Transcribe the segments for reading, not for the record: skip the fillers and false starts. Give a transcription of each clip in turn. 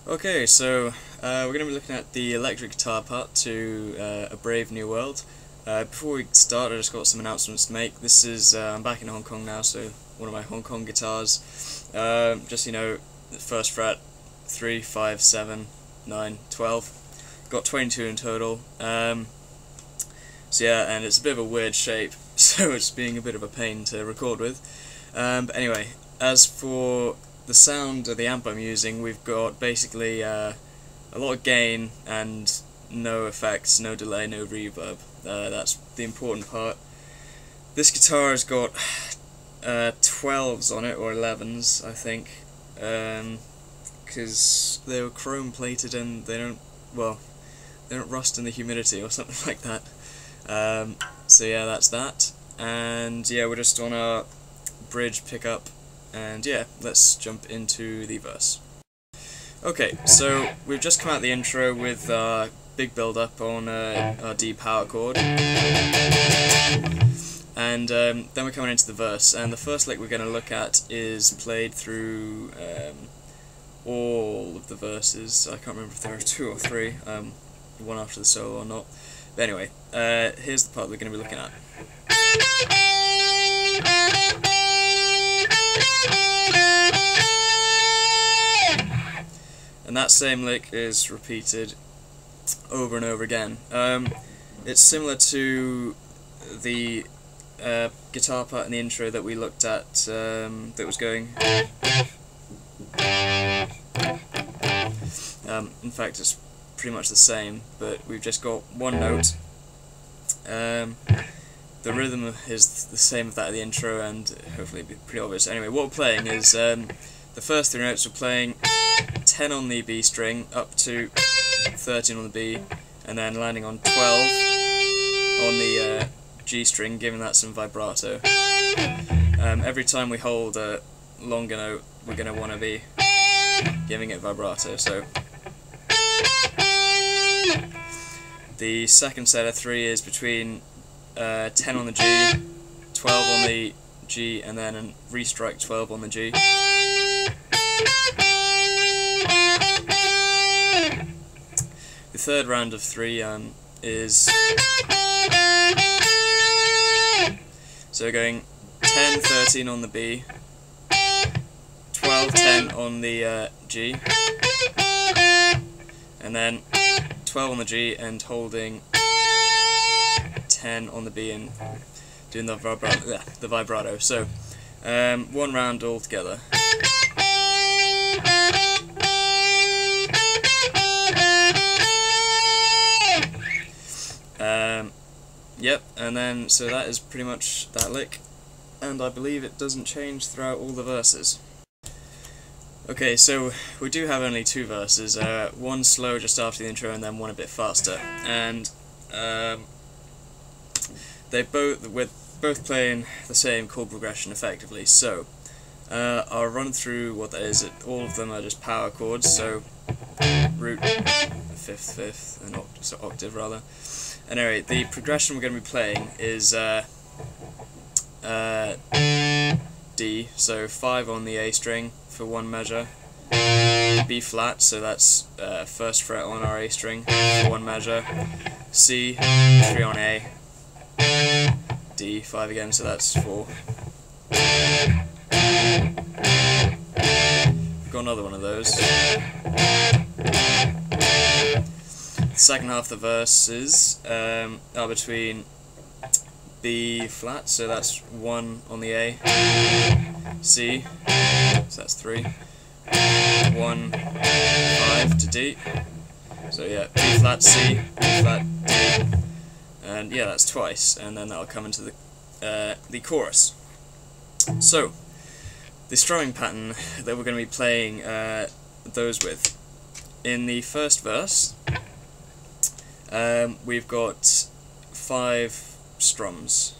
Okay, so we're going to be looking at the electric guitar part to A Brave New World. Before we start, I just got some announcements to make. This is, I'm back in Hong Kong now, so one of my Hong Kong guitars. Just, you know, the first fret, 3, 5, 7, 9, 12. Got 22 in total. So yeah, and it's a bit of a weird shape, so it's being a bit of a pain to record with. But anyway, as for the sound of the amp I'm using, we've got basically a lot of gain and no effects, no delay, no reverb. That's the important part. This guitar has got 12s on it, or 11s, I think, because they were chrome plated and they don't rust in the humidity or something like that. So yeah, that's that. And yeah, we're just on our bridge pickup. And yeah, let's jump into the verse. Okay, so we've just come out the intro with a big build-up on our D power chord. And then we're coming into the verse, and the first lick we're going to look at is played through all of the verses. I can't remember if there are 2 or 3, one after the solo or not. But anyway, here's the part we're going to be looking at. And that same lick is repeated over and over again. It's similar to the guitar part in the intro that we looked at, that was going. In fact, it's pretty much the same, but we've just got one note. The rhythm is the same as that of the intro, and hopefully it'll be pretty obvious. Anyway, what we're playing is the first 3 notes. We're playing 10 on the B string, up to 13 on the B, and then landing on 12 on the G string, giving that some vibrato. Every time we hold a longer note, we're going to want to be giving it vibrato. So the second set of 3 is between 10 on the G, 12 on the G, and then a restrike 12 on the G. The third round of 3 is so going 10, 13 on the B, 12, 10 on the G, and then 12 on the G and holding 10 on the B and doing the vibrato. So one round all together. Yep, and then so that is pretty much that lick, and I believe it doesn't change throughout all the verses. Okay, so we do have only 2 verses, one slow just after the intro and then one a bit faster, and we're both playing the same chord progression effectively. So I'll run through what that is. All of them are just power chords, so root, 5th, an octave rather. And anyway, the progression we're going to be playing is D, so 5 on the A string for 1 measure, B flat, so that's first fret on our A string for 1 measure, C, 3 on A, D, 5 again, so that's 4. We've got another one of those. The second half of the verses are between B flat, so that's 1 on the A, C, so that's 3, 1, 5 to D, so yeah, B flat, C, B flat, D, and yeah, that's twice, and then that'll come into the chorus. So, the strumming pattern that we're going to be playing those with. In the first verse, we've got 5 strums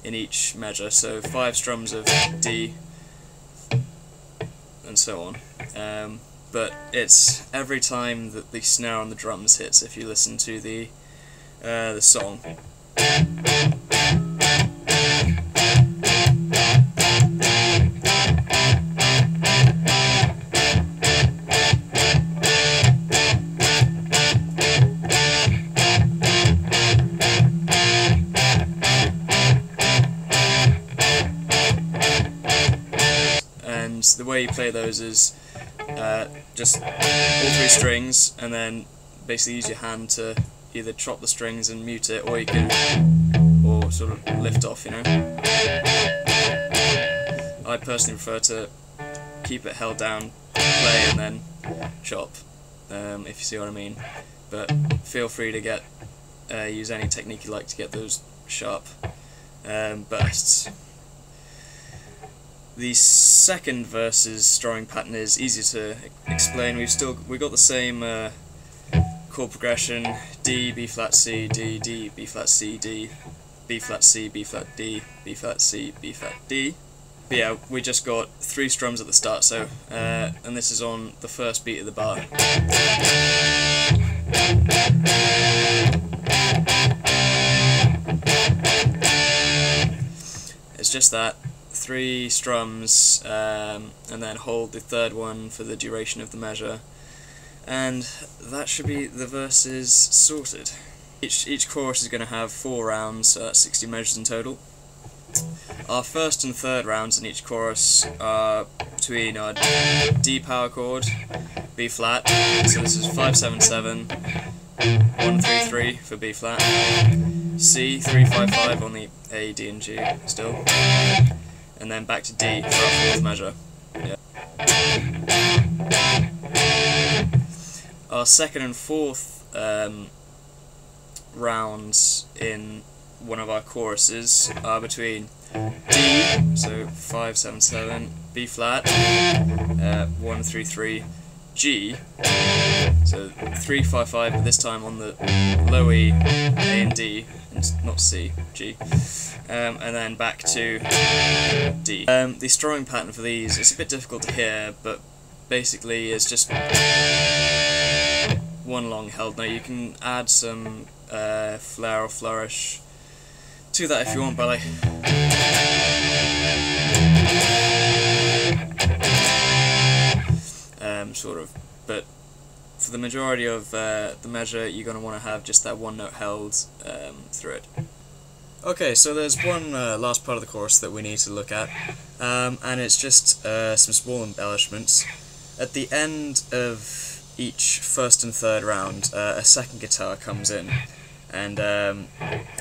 in each measure, so 5 strums of D and so on. But it's every time that the snare on the drums hits, if you listen to the song. way you play those is just all three strings, and then basically use your hand to either chop the strings and mute it, or you can, or sort of lift off, you know. I personally prefer to keep it held down, play, and then chop, if you see what I mean. But feel free to use any technique you like to get those sharp bursts. The second verse's strumming pattern is easy to explain. We've got the same chord progression: D, B flat C, D, D, B flat C, D, B flat C, B flat D, B flat C, B flat D. But yeah, we just got 3 strums at the start, so and this is on the first beat of the bar. It's just that 3 strums, and then hold the third one for the duration of the measure, and that should be the verses sorted. Each chorus is going to have 4 rounds, so that's 60 measures in total. Our first and third rounds in each chorus are between our D power chord, B flat, so this is 5-7-7, 1-3-3 for B flat, C 3-5-5 on the A, D and G still, and then back to D for our 4th measure. Yeah. Our second and 4th rounds in one of our choruses are between D, so 5-7-7, B flat, 1-3-3, G, so 3-5-5, but this time on the low E, A and D, and not C, G, and then back to D. The strumming pattern for these is a bit difficult to hear, but basically it's just one long held note. You can add some flair or flourish to that if you want, but like sort of. But for the majority of the measure, you're going to want to have just that one note held through it. Okay, so there's one last part of the chorus that we need to look at, and it's just some small embellishments. At the end of each first and third round, a second guitar comes in, and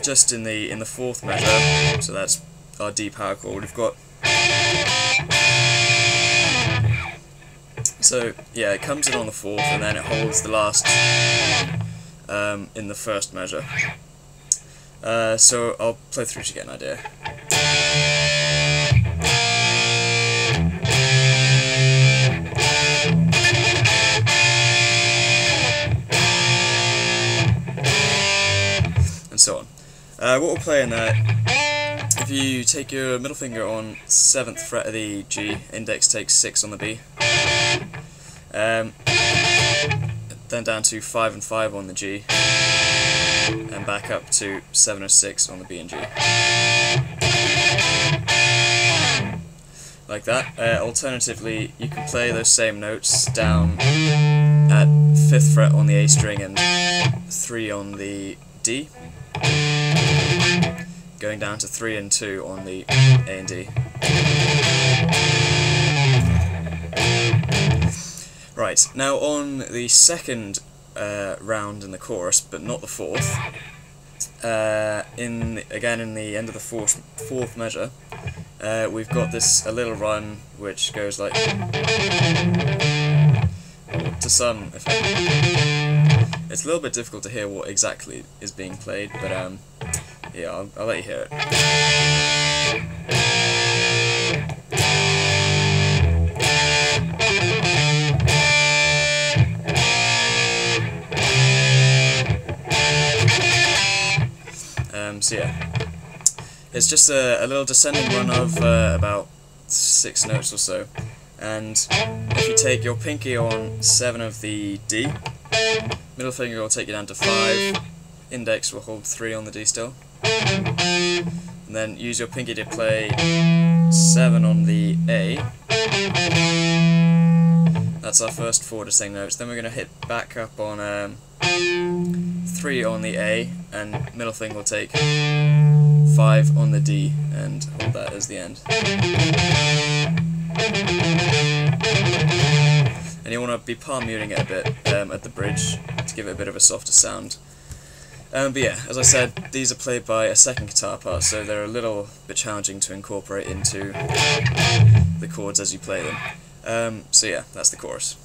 just in the 4th measure, so that's our D power chord, we've got. So yeah, it comes in on the 4th, and then it holds the last in the 1st measure. So I'll play through to get an idea. And so on. What we'll play in there, if you take your middle finger on 7th fret of the G, index takes 6 on the B, then down to 5 and 5 on the G, and back up to 7 or 6 on the B and G. Like that. Alternatively, you can play those same notes down at 5th fret on the A string and 3 on the D, going down to 3 and 2 on the A and D. Right, now on the second round in the chorus, but not the 4th, again in the end of the 4th measure, we've got a little run which goes like, to some effect. It's a little bit difficult to hear what exactly is being played, but yeah, I'll let you hear it. So yeah, it's just a little descending run of about 6 notes or so, and if you take your pinky on 7 of the D, middle finger will take you down to 5, index will hold 3 on the D still, and then use your pinky to play 7 on the A. That's our first 4 descending notes. Then we're going to hit back up on 3 on the A, and middle finger will take 5 on the D and hold that as the end. And you want to be palm muting it a bit at the bridge to give it a bit of a softer sound. But yeah, as I said, these are played by a second guitar part, so they're a little bit challenging to incorporate into the chords as you play them. So yeah, that's the chorus.